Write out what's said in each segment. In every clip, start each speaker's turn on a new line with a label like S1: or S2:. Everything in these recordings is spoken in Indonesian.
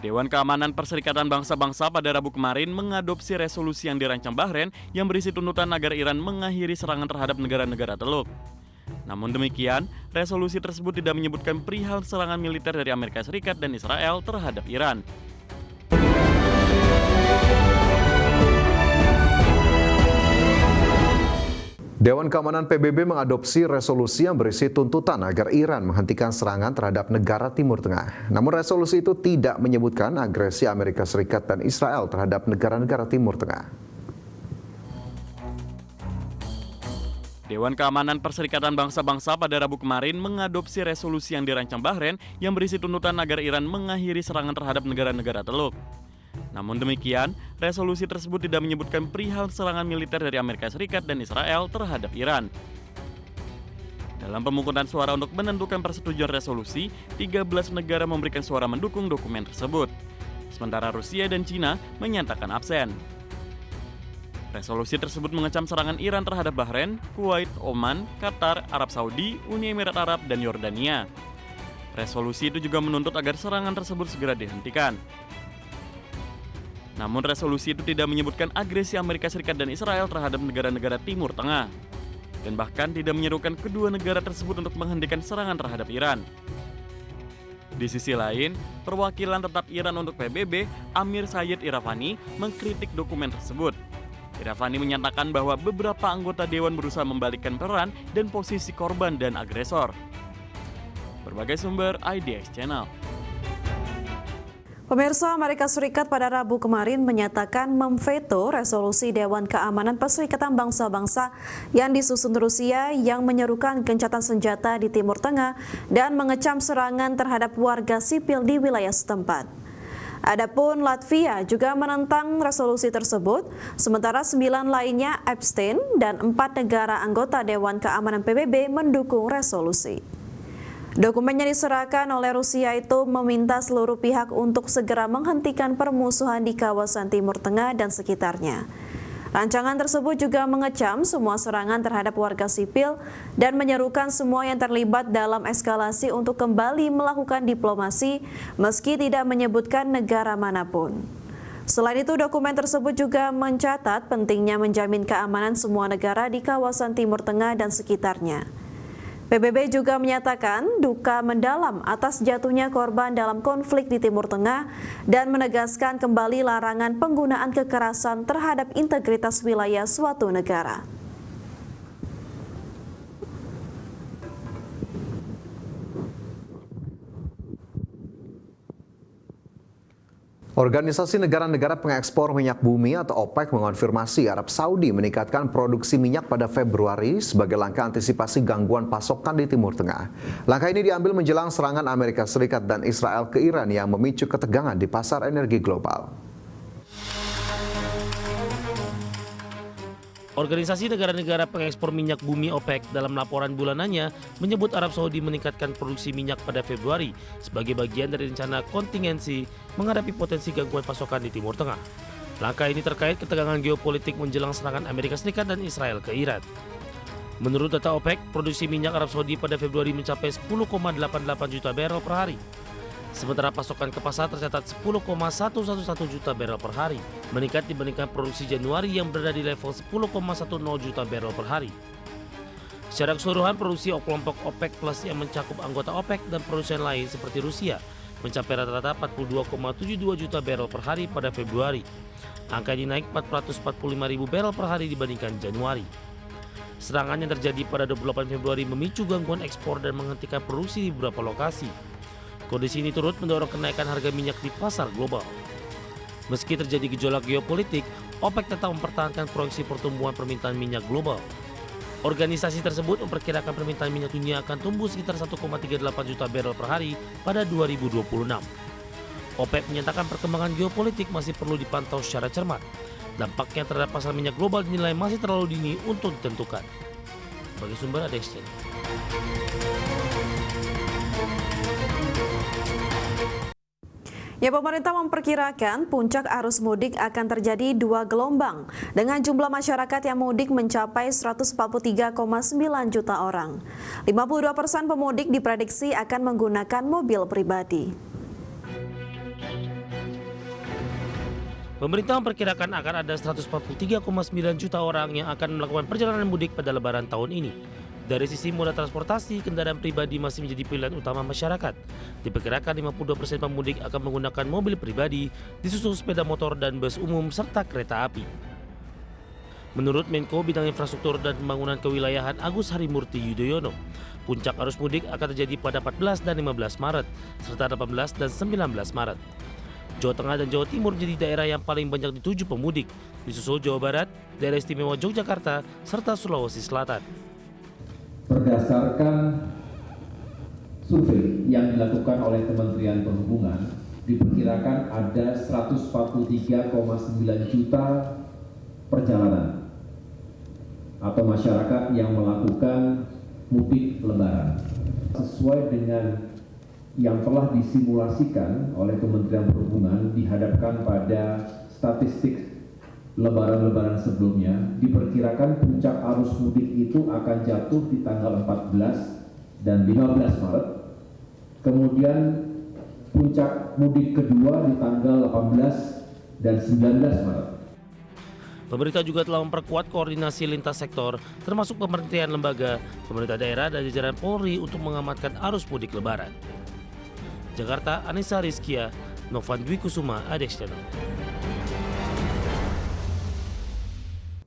S1: Dewan Keamanan Perserikatan Bangsa-Bangsa pada Rabu kemarin mengadopsi resolusi yang dirancang Bahrain yang berisi tuntutan agar Iran mengakhiri serangan terhadap negara-negara Teluk. Namun demikian, resolusi tersebut tidak menyebutkan perihal serangan militer dari Amerika Serikat dan Israel terhadap Iran.
S2: Dewan Keamanan PBB mengadopsi resolusi yang berisi tuntutan agar Iran menghentikan serangan terhadap negara Timur Tengah. Namun resolusi itu tidak menyebutkan agresi Amerika Serikat dan Israel terhadap negara-negara Timur Tengah.
S1: Dewan Keamanan Perserikatan Bangsa-Bangsa pada Rabu kemarin mengadopsi resolusi yang dirancang Bahrain yang berisi tuntutan agar Iran mengakhiri serangan terhadap negara-negara Teluk. Namun demikian, resolusi tersebut tidak menyebutkan perihal serangan militer dari Amerika Serikat dan Israel terhadap Iran. Dalam pemungutan suara untuk menentukan persetujuan resolusi, 13 negara memberikan suara mendukung dokumen tersebut. Sementara Rusia dan Cina menyatakan absen. Resolusi tersebut mengecam serangan Iran terhadap Bahrain, Kuwait, Oman, Qatar, Arab Saudi, Uni Emirat Arab, dan Yordania. Resolusi itu juga menuntut agar serangan tersebut segera dihentikan. Namun resolusi itu tidak menyebutkan agresi Amerika Serikat dan Israel terhadap negara-negara Timur Tengah. Dan bahkan tidak menyerukan kedua negara tersebut untuk menghentikan serangan terhadap Iran. Di sisi lain, perwakilan tetap Iran untuk PBB, Amir Sayyid Iravani, mengkritik dokumen tersebut. Iravani menyatakan bahwa beberapa anggota Dewan berusaha membalikkan peran dan posisi korban dan agresor. Berbagai sumber IDX Channel.
S3: Pemirsa, Amerika Serikat pada Rabu kemarin menyatakan memveto resolusi Dewan Keamanan Perserikatan Bangsa-Bangsa yang disusun Rusia yang menyerukan gencatan senjata di Timur Tengah dan mengecam serangan terhadap warga sipil di wilayah setempat. Adapun Latvia juga menentang resolusi tersebut, sementara 9 lainnya abstain dan 4 negara anggota Dewan Keamanan PBB mendukung resolusi. Dokumen yang diserahkan oleh Rusia itu meminta seluruh pihak untuk segera menghentikan permusuhan di kawasan Timur Tengah dan sekitarnya. Rancangan tersebut juga mengecam semua serangan terhadap warga sipil dan menyerukan semua yang terlibat dalam eskalasi untuk kembali melakukan diplomasi meski tidak menyebutkan negara manapun. Selain itu, dokumen tersebut juga mencatat pentingnya menjamin keamanan semua negara di kawasan Timur Tengah dan sekitarnya. PBB juga menyatakan duka mendalam atas jatuhnya korban dalam konflik di Timur Tengah dan menegaskan kembali larangan penggunaan kekerasan terhadap integritas wilayah suatu negara.
S2: Organisasi negara-negara pengekspor minyak bumi atau OPEC mengonfirmasi Arab Saudi meningkatkan produksi minyak pada Februari sebagai langkah antisipasi gangguan pasokan di Timur Tengah. Langkah ini diambil menjelang serangan Amerika Serikat dan Israel ke Iran yang memicu ketegangan di pasar energi global.
S4: Organisasi negara-negara pengekspor minyak bumi OPEC dalam laporan bulanannya menyebut Arab Saudi meningkatkan produksi minyak pada Februari sebagai bagian dari rencana kontingensi menghadapi potensi gangguan pasokan di Timur Tengah. Langkah ini terkait ketegangan geopolitik menjelang serangan Amerika Serikat dan Israel ke Iran. Menurut data OPEC, produksi minyak Arab Saudi pada Februari mencapai 10,88 juta barel per hari. Sementara pasokan ke pasar tercatat 10,111 juta barel per hari, meningkat dibandingkan produksi Januari yang berada di level 10,10 juta barel per hari. Secara keseluruhan, produksi kelompok OPEC Plus yang mencakup anggota OPEC dan produsen lain seperti Rusia mencapai rata-rata 42,72 juta barel per hari pada Februari. Angka ini naik 445 ribu barel per hari dibandingkan Januari. Serangan yang terjadi pada 28 Februari memicu gangguan ekspor dan menghentikan produksi di beberapa lokasi. Kondisi ini turut mendorong kenaikan harga minyak di pasar global. Meski terjadi gejolak geopolitik, OPEC tetap mempertahankan proyeksi pertumbuhan permintaan minyak global. Organisasi tersebut memperkirakan permintaan minyak dunia akan tumbuh sekitar 1,38 juta barel per hari pada 2026. OPEC menyatakan perkembangan geopolitik masih perlu dipantau secara cermat. Dampaknya terhadap pasar minyak global dinilai masih terlalu dini untuk ditentukan. Bagi sumber IDX Channel.
S3: Ya, pemerintah memperkirakan puncak arus mudik akan terjadi 2 gelombang dengan jumlah masyarakat yang mudik mencapai 143,9 juta orang. 52% pemudik diprediksi akan menggunakan mobil pribadi.
S4: Pemerintah memperkirakan akan ada 143,9 juta orang yang akan melakukan perjalanan mudik pada Lebaran tahun ini. Dari sisi moda transportasi, kendaraan pribadi masih menjadi pilihan utama masyarakat. Diperkirakan 52% pemudik akan menggunakan mobil pribadi, disusul sepeda motor dan bus umum serta kereta api. Menurut Menko Bidang Infrastruktur dan Pembangunan Kewilayahan Agus Harimurti Yudhoyono, puncak arus mudik akan terjadi pada 14 dan 15 Maret, serta 18 dan 19 Maret. Jawa Tengah dan Jawa Timur menjadi daerah yang paling banyak dituju pemudik, disusul Jawa Barat, Daerah Istimewa Yogyakarta, serta Sulawesi Selatan.
S5: Berdasarkan survei yang dilakukan oleh Kementerian Perhubungan, diperkirakan ada 143,9 juta perjalanan atau masyarakat yang melakukan mudik Lebaran. Sesuai dengan yang telah disimulasikan oleh Kementerian Perhubungan dihadapkan pada statistik Lebaran-Lebaran sebelumnya, diperkirakan puncak arus mudik itu akan jatuh di tanggal 14 dan 15 Maret. Kemudian puncak mudik kedua di tanggal 18 dan 19 Maret.
S4: Pemerintah juga telah memperkuat koordinasi lintas sektor, termasuk pemerintahan lembaga, pemerintah daerah, dan jajaran Polri untuk mengamankan arus mudik Lebaran. Jakarta, Anissa Rizkia, Novan Dwi Kusuma, ADEX Channel.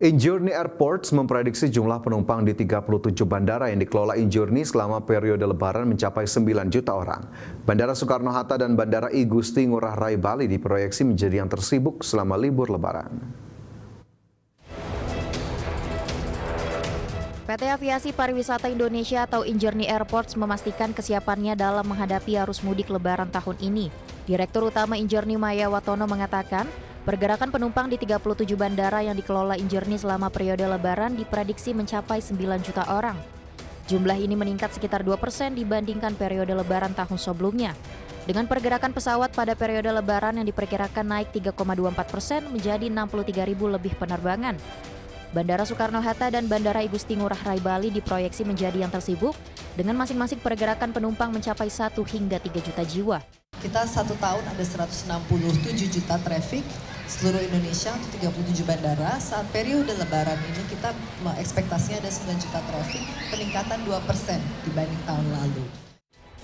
S2: Injourney Airports memprediksi jumlah penumpang di 37 bandara yang dikelola Injourney selama periode Lebaran mencapai 9 juta orang. Bandara Soekarno-Hatta dan Bandara I Gusti Ngurah Rai Bali diproyeksi menjadi yang tersibuk selama libur Lebaran.
S6: PT Aviasi Pariwisata Indonesia atau Injourney Airports memastikan kesiapannya dalam menghadapi arus mudik Lebaran tahun ini. Direktur Utama Injourney Maya Watono mengatakan, pergerakan penumpang di 37 bandara yang dikelola Injourney selama periode Lebaran diprediksi mencapai 9 juta orang. Jumlah ini meningkat sekitar 2% dibandingkan periode Lebaran tahun sebelumnya. Dengan pergerakan pesawat pada periode Lebaran yang diperkirakan naik 3,24% menjadi 63.000 lebih penerbangan. Bandara Soekarno-Hatta dan Bandara I Gusti Ngurah Rai Bali diproyeksi menjadi yang tersibuk dengan masing-masing pergerakan penumpang mencapai 1 hingga 3 juta jiwa.
S7: Kita 1 tahun ada 167 juta traffic seluruh Indonesia untuk 37 bandara. Saat periode Lebaran ini kita ekspektasinya ada 9 juta traffic, peningkatan 2% dibanding tahun lalu.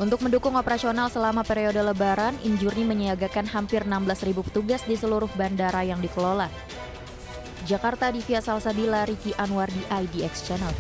S6: Untuk mendukung operasional selama periode Lebaran, Injourney menyiagakan hampir 16.000 petugas di seluruh bandara yang dikelola. Jakarta, Divya Salsabila, Riki Anwar di IDX Channel.